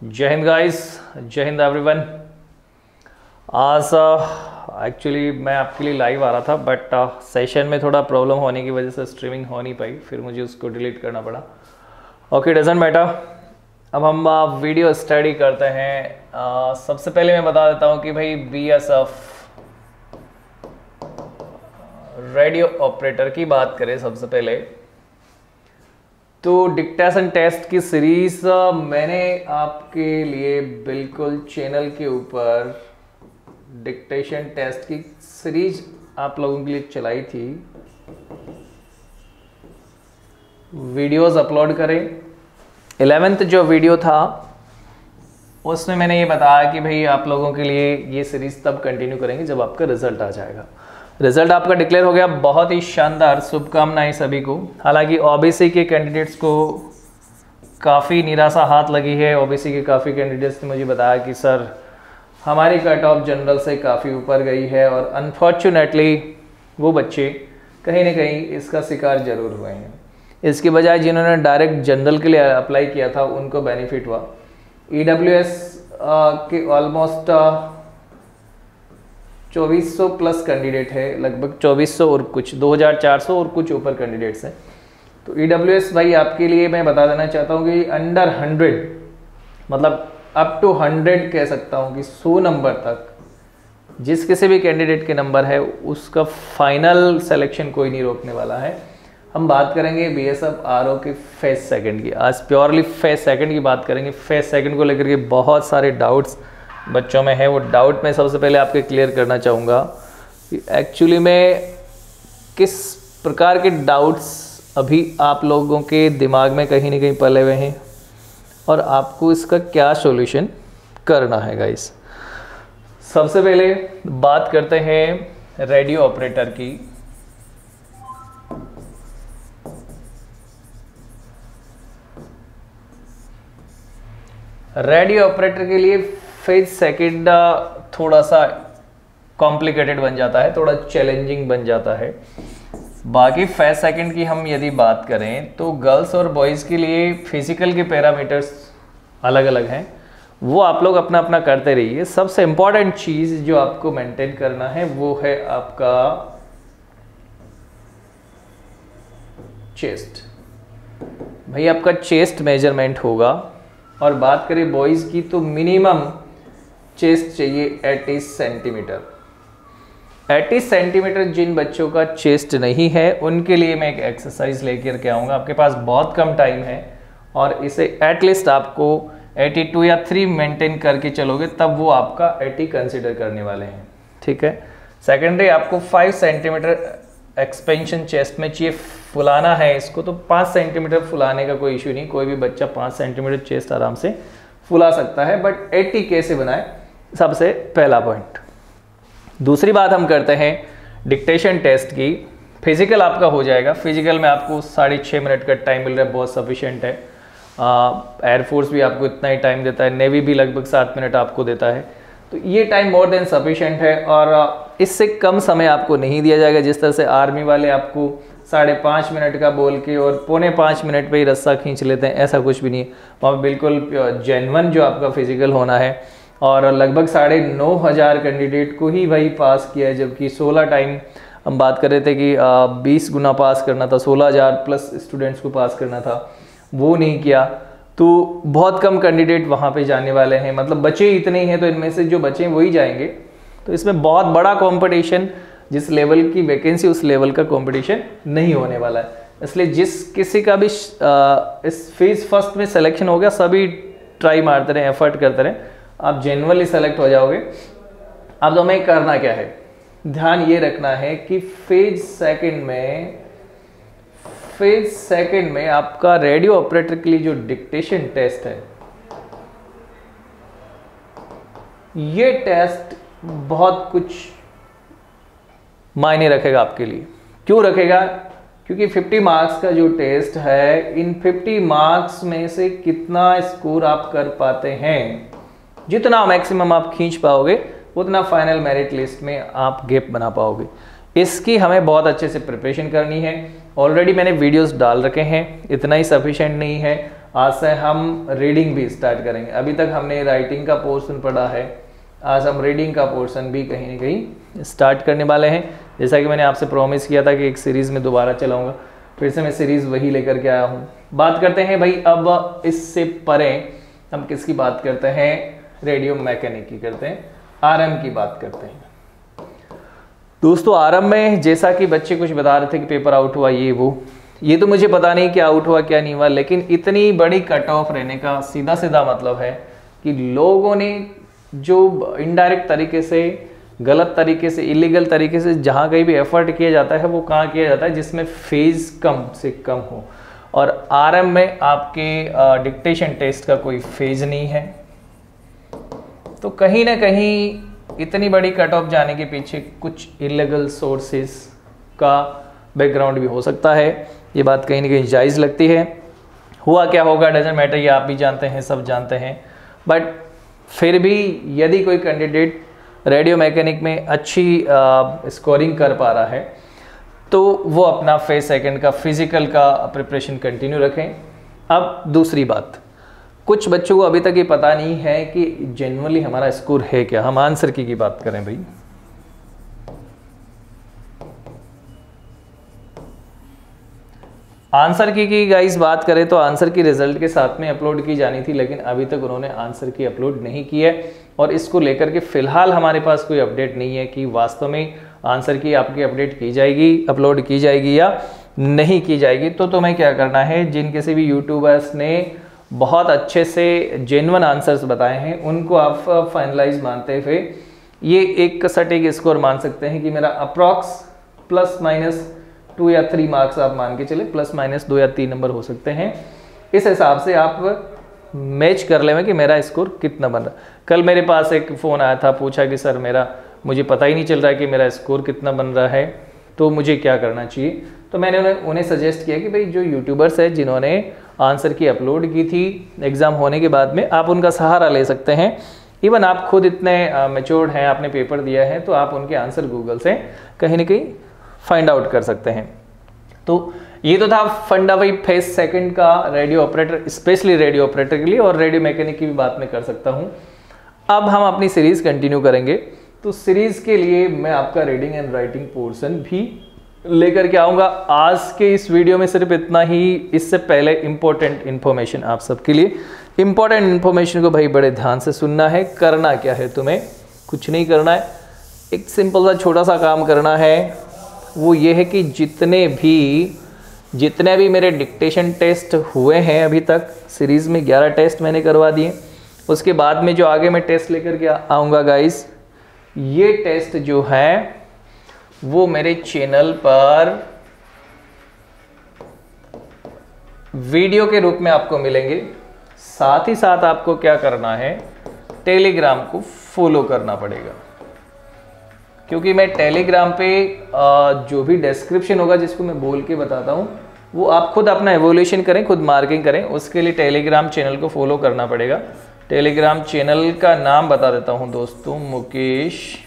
जय हिंद गाइस, जय हिंद एवरीवन। आज एक्चुअली मैं आपके लिए लाइव आ रहा था बट सेशन में थोड़ा प्रॉब्लम होने की वजह से स्ट्रीमिंग हो नहीं पाई, फिर मुझे उसको डिलीट करना पड़ा। Okay, doesn't matter. अब हम वीडियो स्टडी करते हैं। सबसे पहले मैं बता देता हूँ कि भाई BSF रेडियो ऑपरेटर की बात करें सबसे पहले तो डिक्टेशन टेस्ट की सीरीज मैंने आपके लिए बिल्कुल चैनल के ऊपर डिक्टेशन टेस्ट की सीरीज आप लोगों के लिए चलाई थी। वीडियोस अपलोड करें। 11th जो वीडियो था उसमें मैंने ये बताया कि भाई आप लोगों के लिए ये सीरीज तब कंटिन्यू करेंगे जब आपका रिजल्ट आ जाएगा। रिजल्ट आपका डिक्लेयर हो गया, बहुत ही शानदार, शुभकामनाएं सभी को। हालांकि ओबीसी के कैंडिडेट्स को काफ़ी निराशा हाथ लगी है। ओबीसी के काफ़ी कैंडिडेट्स ने मुझे बताया कि सर हमारी कट ऑफ जनरल से काफ़ी ऊपर गई है, और अनफॉर्चुनेटली वो बच्चे कहीं ना कहीं इसका शिकार जरूर हुए हैं। इसके बजाय जिन्होंने डायरेक्ट जनरल के लिए अप्लाई किया था उनको बेनिफिट हुआ। EWS के ऑलमोस्ट 2400 प्लस कैंडिडेट है, लगभग 2400 और कुछ 2400 और कुछ ऊपर कैंडिडेट्स हैं। तो EWS भाई आपके लिए मैं बता देना चाहता हूँ कि अंडर 100 मतलब अप टू 100 कह सकता हूँ कि 100 नंबर तक जिस किसी भी कैंडिडेट के नंबर है उसका फाइनल सिलेक्शन कोई नहीं रोकने वाला है। हम बात करेंगे BSF RO के फेज सेकंड की। आज प्योरली फेज सेकंड की बात करेंगे। फेज सेकंड को लेकर के बहुत सारे डाउट्स बच्चों में है। वो डाउट मैं सबसे पहले आपके क्लियर करना चाहूँगा कि एक्चुअली में किस प्रकार के डाउट्स अभी आप लोगों के दिमाग में कहीं ना कहीं पले हुए हैं और आपको इसका क्या सॉल्यूशन करना है गाइस। सबसे पहले बात करते हैं रेडियो ऑपरेटर की। रेडियो ऑपरेटर के लिए फेज सेकंड थोड़ा सा कॉम्प्लिकेटेड बन जाता है, थोड़ा चैलेंजिंग बन जाता है। बाकी फेज सेकंड की हम यदि बात करें तो गर्ल्स और बॉयज़ के लिए फिजिकल के पैरामीटर्स अलग अलग हैं, वो आप लोग अपना अपना करते रहिए। सबसे इम्पॉर्टेंट चीज़ जो आपको मेंटेन करना है वो है आपका चेस्ट। भाई आपका चेस्ट मेजरमेंट होगा। और बात करें बॉयज़ की तो मिनिमम चेस्ट चाहिए 80 सेंटीमीटर। 80 सेंटीमीटर जिन बच्चों का चेस्ट नहीं है उनके लिए मैं एक एक्सरसाइज लेकर के आऊँगा। आपके पास बहुत कम टाइम है और इसे एटलीस्ट आपको 82 या 3 मेंटेन करके चलोगे तब वो आपका 80 कंसिडर करने वाले हैं, ठीक है। सेकेंडरी आपको 5 सेंटीमीटर एक्सपेंशन चेस्ट में चाहिए। फुलाना है इसको तो 5 सेंटीमीटर फुलाने का कोई इशू नहीं, कोई भी बच्चा 5 सेंटीमीटर चेस्ट आराम से फुला सकता है, बट 80 कैसे बनाए, सबसे पहला पॉइंट। दूसरी बात हम करते हैं डिक्टेशन टेस्ट की। फिजिकल आपका हो जाएगा। फिजिकल में आपको 6.5 मिनट का टाइम मिल रहा है, बहुत सफिशिएंट है। एयरफोर्स भी आपको इतना ही टाइम देता है, नेवी भी लगभग 7 मिनट आपको देता है, तो ये टाइम मोर देन सफिशिएंट है। और इससे कम समय आपको नहीं दिया जाएगा। जिस तरह से आर्मी वाले आपको 5.5 मिनट का बोल के और 4.25 मिनट पे ही रस्सा खींच लेते हैं, ऐसा कुछ भी नहीं है। वहाँ बिल्कुल जेन्युइन जो आपका फिजिकल होना है। और लगभग 9,500 कैंडिडेट को ही वही पास किया है, जबकि 16 टाइम हम बात कर रहे थे कि 20 गुना पास करना था, 16,000 प्लस स्टूडेंट्स को पास करना था, वो नहीं किया। तो बहुत कम कैंडिडेट वहाँ पे जाने वाले हैं, मतलब बचे इतने ही हैं, तो इनमें से जो बचे वही जाएंगे। तो इसमें बहुत बड़ा कंपटीशन, जिस लेवल की वैकेंसी उस लेवल का कंपटीशन नहीं होने वाला है। इसलिए जिस किसी का भी इस फेज फर्स्ट में सिलेक्शन हो गया, सभी ट्राई मारते रहें, एफर्ट करते रहें, आप जेन्युइनली सेलेक्ट हो जाओगे। अब तो हमें करना क्या है, ध्यान ये रखना है कि फेज सेकंड में आपका रेडियो ऑपरेटर के लिए जो डिक्टेशन टेस्ट है, ये टेस्ट बहुत कुछ मायने रखेगा आपके लिए। क्यों रखेगा? क्योंकि 50 मार्क्स का जो टेस्ट है, इन 50 मार्क्स में से कितना स्कोर आप कर पाते हैं, जितना मैक्सिमम आप खींच पाओगे उतना फाइनल मेरिट लिस्ट में आप गैप बना पाओगे। इसकी हमें बहुत अच्छे से प्रिपरेशन करनी है। ऑलरेडी मैंने वीडियोस डाल रखे हैं, इतना ही सफिशिएंट नहीं है। आज से हम रीडिंग भी स्टार्ट करेंगे। अभी तक हमने राइटिंग का पोर्शन पढ़ा है, आज हम रीडिंग का पोर्शन भी कहीं ना कहीं स्टार्ट करने वाले हैं। जैसा कि मैंने आपसे प्रॉमिस किया था कि एक सीरीज़ में दोबारा चलाऊंगा, फिर से मैं सीरीज़ वही लेकर के आया हूँ। बात करते हैं भाई, अब इससे परे हम किसकी बात करते हैं, रेडियो मैकेनिक की करते हैं, आरएम की बात करते हैं। दोस्तों आरएम में जैसा कि बच्चे कुछ बता रहे थे कि पेपर आउट हुआ ये तो मुझे पता नहीं क्या आउट हुआ क्या नहीं हुआ, लेकिन इतनी बड़ी कट ऑफ रहने का सीधा सीधा मतलब है कि लोगों ने जो इनडायरेक्ट तरीके से, गलत तरीके से, इलीगल तरीके से जहाँ कहीं भी एफर्ट किया जाता है वो कहाँ किया जाता है, जिसमें फेज कम से कम हो। और आरएम में आपके डिक्टेशन टेस्ट का कोई फेज नहीं है, तो कहीं ना कहीं इतनी बड़ी कट ऑफ जाने के पीछे कुछ इलीगल सोर्सेस का बैकग्राउंड भी हो सकता है। ये बात कहीं ना कहीं जायज़ लगती है। हुआ क्या होगा डजंट मैटर, ये आप भी जानते हैं, सब जानते हैं। बट फिर भी यदि कोई कैंडिडेट रेडियो मैकेनिक में अच्छी स्कोरिंग कर पा रहा है तो वो अपना फेज सेकंड का फिजिकल का प्रिपरेशन कंटिन्यू रखें। अब दूसरी बात, कुछ बच्चों को अभी तक ये पता नहीं है कि जेन्युइनली हमारा स्कोर है क्या। हम आंसर की बात करें भाई, आंसर की गाइस बात करें तो आंसर की रिजल्ट के साथ में अपलोड की जानी थी, लेकिन अभी तक उन्होंने आंसर की अपलोड नहीं की है। और इसको लेकर के फिलहाल हमारे पास कोई अपडेट नहीं है कि वास्तव में आंसर की आपकी अपडेट की जाएगी, अपलोड की जाएगी या नहीं की जाएगी। तो तुम्हें क्या करना है, जिन किसी भी यूट्यूबर्स ने बहुत अच्छे से जेन्युइन आंसर्स बताए हैं उनको आप फाइनलाइज मानते हुए ये एक सटीक स्कोर मान सकते हैं कि मेरा अप्रॉक्स प्लस माइनस 2 या 3 मार्क्स आप मान के चले, प्लस माइनस 2 या 3 नंबर हो सकते हैं। इस हिसाब से आप मैच कर लेंगे कि मेरा स्कोर कितना बन रहा। कल मेरे पास एक फ़ोन आया था, पूछा कि सर मुझे पता ही नहीं चल रहा है कि मेरा स्कोर कितना बन रहा है, तो मुझे क्या करना चाहिए। तो मैंने उन्हें सजेस्ट किया कि भाई जो यूट्यूबर्स है जिन्होंने आंसर की अपलोड की थी एग्ज़ाम होने के बाद में, आप उनका सहारा ले सकते हैं। इवन आप खुद इतने मैच्योर्ड हैं, आपने पेपर दिया है, तो आप उनके आंसर गूगल से कहीं ना कहीं फाइंड आउट कर सकते हैं। तो ये तो था फंडा भाई फेज सेकंड का radio operator, specially radio operator के लिए, और रेडियो मैकेनिक की भी बात मैं कर सकता हूँ। अब हम अपनी सीरीज़ कंटिन्यू करेंगे। तो सीरीज़ के लिए मैं आपका रीडिंग एंड राइटिंग पोर्शन भी लेकर के आऊँगा। आज के इस वीडियो में सिर्फ इतना ही। इससे पहले इंपॉर्टेंट इन्फॉर्मेशन आप सबके लिए, इंपॉर्टेंट इन्फॉर्मेशन को भाई बड़े ध्यान से सुनना है। करना क्या है, तुम्हें कुछ नहीं करना है, एक सिंपल सा छोटा सा काम करना है। वो ये है कि जितने भी मेरे डिक्टेशन टेस्ट हुए हैं अभी तक, सीरीज़ में 11 टेस्ट मैंने करवा दिए। उसके बाद में जो आगे मैं टेस्ट लेकर के आऊँगा गाइस, ये टेस्ट जो है वो मेरे चैनल पर वीडियो के रूप में आपको मिलेंगे। साथ ही साथ आपको क्या करना है, टेलीग्राम को फॉलो करना पड़ेगा, क्योंकि मैं टेलीग्राम पे जो भी डिस्क्रिप्शन होगा जिसको मैं बोल के बताता हूँ, वो आप खुद अपना एवोल्यूशन करें, खुद मार्किंग करें। उसके लिए टेलीग्राम चैनल को फॉलो करना पड़ेगा। टेलीग्राम चैनल का नाम बता देता हूँ दोस्तों, मुकेश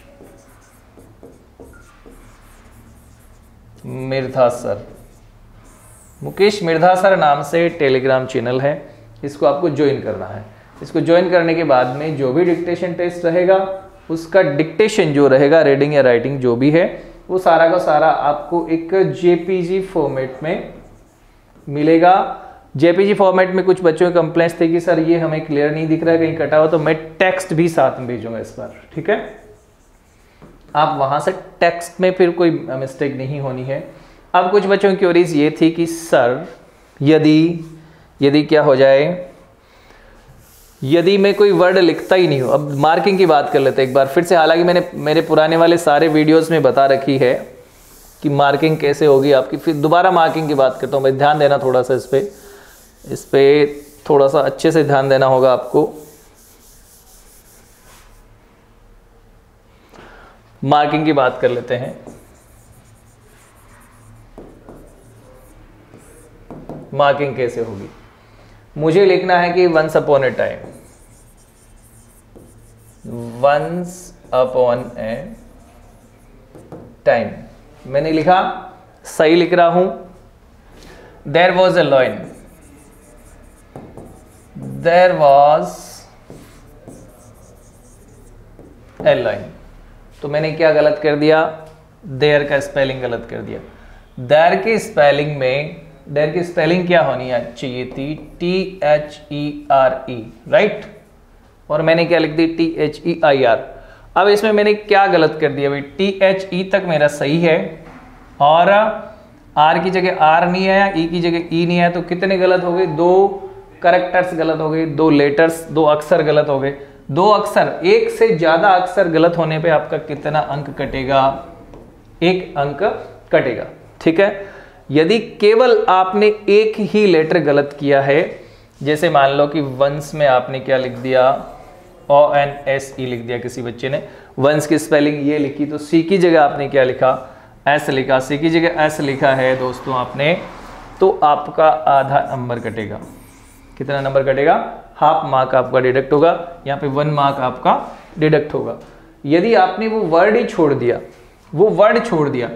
मिर्धा सर, मुकेश मिर्धा सर नाम से टेलीग्राम चैनल है। इसको आपको ज्वाइन करना है। इसको ज्वाइन करने के बाद में जो भी डिक्टेशन टेस्ट रहेगा, उसका डिक्टेशन जो रहेगा, रीडिंग या राइटिंग जो भी है, वो सारा का सारा आपको एक जेपीजी फॉर्मेट में मिलेगा। जेपीजी फॉर्मेट में कुछ बच्चों की कंप्लेंट्स थे कि सर ये हमें क्लियर नहीं दिख रहा है, कहीं कटा हुआ, तो मैं टेक्स्ट भी साथ में भेजूंगा इस बार, ठीक है। आप वहां से टेक्स्ट में फिर कोई मिस्टेक नहीं होनी है। अब कुछ बच्चों की क्वेरीज ये थी कि सर यदि क्या हो जाए, यदि मैं कोई वर्ड लिखता ही नहीं हूँ। अब मार्किंग की बात कर लेते हैं एक बार फिर से। हालांकि मैंने मेरे पुराने वाले सारे वीडियोस में बता रखी है कि मार्किंग कैसे होगी आपकी, फिर दोबारा मार्किंग की बात करता हूँ। भाई ध्यान देना थोड़ा सा इस पे थोड़ा सा अच्छे से ध्यान देना होगा आपको। मार्किंग की बात कर लेते हैं। मार्किंग कैसे होगी, मुझे लिखना है कि वंस अपॉन ए टाइम, मैंने लिखा, सही लिख रहा हूं। There was a line, there was a line. तो मैंने क्या गलत कर दिया, देयर का स्पेलिंग गलत कर दिया। देयर की स्पेलिंग में, देयर की स्पेलिंग क्या होनी चाहिए थी, THERE, राइट, और मैंने क्या लिख दी, THEIR। अब इसमें मैंने क्या गलत कर दिया भाई, THE तक मेरा सही है और R की जगह R नहीं आया, E की जगह E नहीं आया, तो कितने गलत हो गए, 2 करेक्टर्स गलत हो गए, 2 लेटर्स, 2 अक्षर गलत हो गए। 2 अक्षर, एक से ज्यादा अक्षर गलत होने पे आपका कितना अंक कटेगा, 1 अंक कटेगा, ठीक है। यदि केवल आपने एक ही लेटर गलत किया है, जैसे मान लो कि वंस में आपने क्या लिख दिया, ONSE लिख दिया, किसी बच्चे ने वंस की स्पेलिंग ये लिखी, तो सी की जगह आपने क्या लिखा, एस लिखा, सी की जगह एस लिखा है दोस्तों आपने, तो आपका आधा नंबर कटेगा। कितना नंबर कटेगा, हाफ मार्क आपका डिडक्ट होगा, यहाँ पे 1 मार्क आपका डिडक्ट होगा। यदि आपने वो वर्ड ही छोड़ दिया, वो वर्ड छोड़ दिया,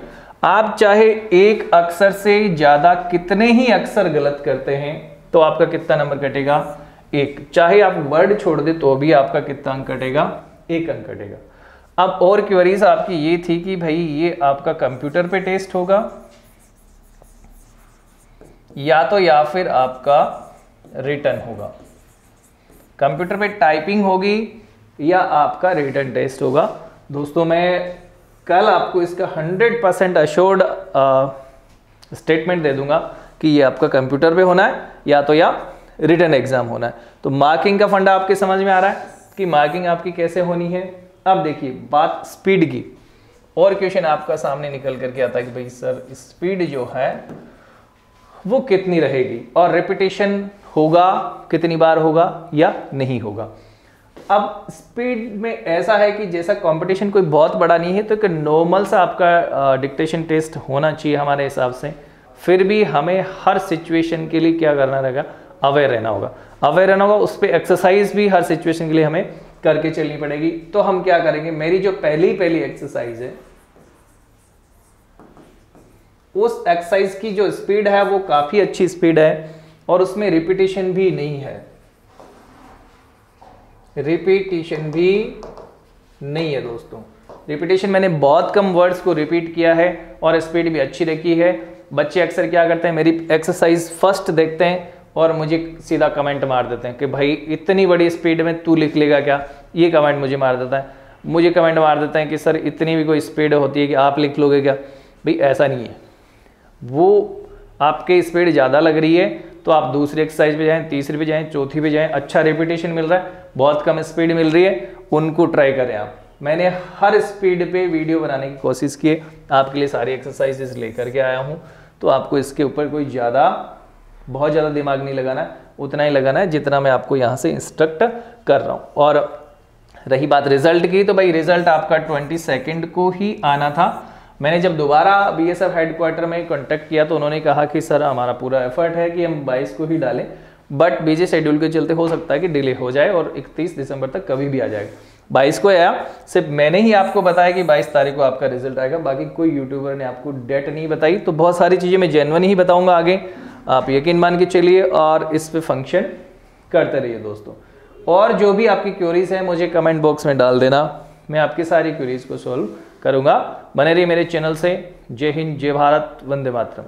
आप चाहे एक अक्षर से ज्यादा कितने ही अक्षर गलत करते हैं तो आपका कितना नंबर कटेगा, 1। चाहे आप वर्ड छोड़ दे तो भी आपका कितना अंक कटेगा, 1 अंक कटेगा। अब और क्वेरीज आपकी ये थी कि भाई ये आपका कंप्यूटर पे टेस्ट होगा या फिर आपका रिटर्न होगा, कंप्यूटर पे टाइपिंग होगी या आपका रिटर्न टेस्ट होगा। दोस्तों मैं कल आपको इसका 100% अश्योर्ड स्टेटमेंट दे दूंगा कि ये आपका कंप्यूटर पे होना है या रिटर्न एग्जाम होना है। तो मार्किंग का फंडा आपके समझ में आ रहा है कि मार्किंग आपकी कैसे होनी है। अब देखिए बात स्पीड की, और क्वेश्चन आपका सामने निकल करके आता है कि भाई सर स्पीड जो है वो कितनी रहेगी और रिपीटेशन होगा, कितनी बार होगा या नहीं होगा। अब स्पीड में ऐसा है कि जैसा कंपटीशन कोई बहुत बड़ा नहीं है तो एक नॉर्मल सा आपका डिक्टेशन टेस्ट होना चाहिए हमारे हिसाब से। फिर भी हमें हर सिचुएशन के लिए क्या करना रहेगा, अवेयर रहना होगा, अवेयर रहना होगा। उस पर एक्सरसाइज भी हर सिचुएशन के लिए हमें करके चलनी पड़ेगी। तो हम क्या करेंगे, मेरी जो पहली एक्सरसाइज है उस एक्सरसाइज की जो स्पीड है वो काफी अच्छी स्पीड है और उसमें रिपीटेशन भी नहीं है, रिपीटेशन भी नहीं है दोस्तों। रिपीटेशन मैंने बहुत कम वर्ड्स को रिपीट किया है और स्पीड भी अच्छी रखी है। बच्चे अक्सर क्या करते हैं, मेरी एक्सरसाइज फर्स्ट देखते हैं और मुझे सीधा कमेंट मार देते हैं कि भाई इतनी बड़ी स्पीड में तू लिख लेगा क्या, ये कमेंट मुझे मार देता है। मुझे कमेंट मार देते हैं कि सर इतनी भी कोई स्पीड होती है कि आप लिख लोगे क्या। भाई ऐसा नहीं है, वो आपके स्पीड ज़्यादा लग रही है तो आप दूसरी एक्सरसाइज पे जाएं, तीसरी पे जाएं, चौथी पे जाएं, अच्छा रिपीटेशन मिल रहा है, बहुत कम स्पीड मिल रही है, उनको ट्राई करें आप। मैंने हर स्पीड पे वीडियो बनाने की कोशिश की है, आपके लिए सारी एक्सरसाइजेस लेकर के आया हूँ। तो आपको इसके ऊपर कोई बहुत ज़्यादा दिमाग नहीं लगाना है, उतना ही लगाना है जितना मैं आपको यहाँ से इंस्ट्रक्ट कर रहा हूँ। और रही बात रिजल्ट की, तो भाई रिजल्ट आपका 22 को ही आना था। मैंने जब दोबारा BSF हेडक्वार्टर में कांटेक्ट किया तो उन्होंने कहा कि सर हमारा पूरा एफर्ट है कि हम 22 को ही डालें, बट बिजी शेड्यूल के चलते हो सकता है कि डिले हो जाए और 31 दिसंबर तक कभी भी आ जाएगा। 22 को आया, सिर्फ मैंने ही आपको बताया कि 22 तारीख को आपका रिजल्ट आएगा, बाकी कोई यूट्यूबर ने आपको डेट नहीं बताई। तो बहुत सारी चीज़ें मैं जेन्युइन ही बताऊंगा आगे, आप यकीन मान के चलिए और इस पे फंक्शन करते रहिए दोस्तों। और जो भी आपकी क्वेरीज है मुझे कमेंट बॉक्स में डाल देना, मैं आपकी सारी क्वेरीज को सॉल्व करूंगा। बने रहिए मेरे चैनल से। जय हिंद, जय भारत, वंदे मातरम।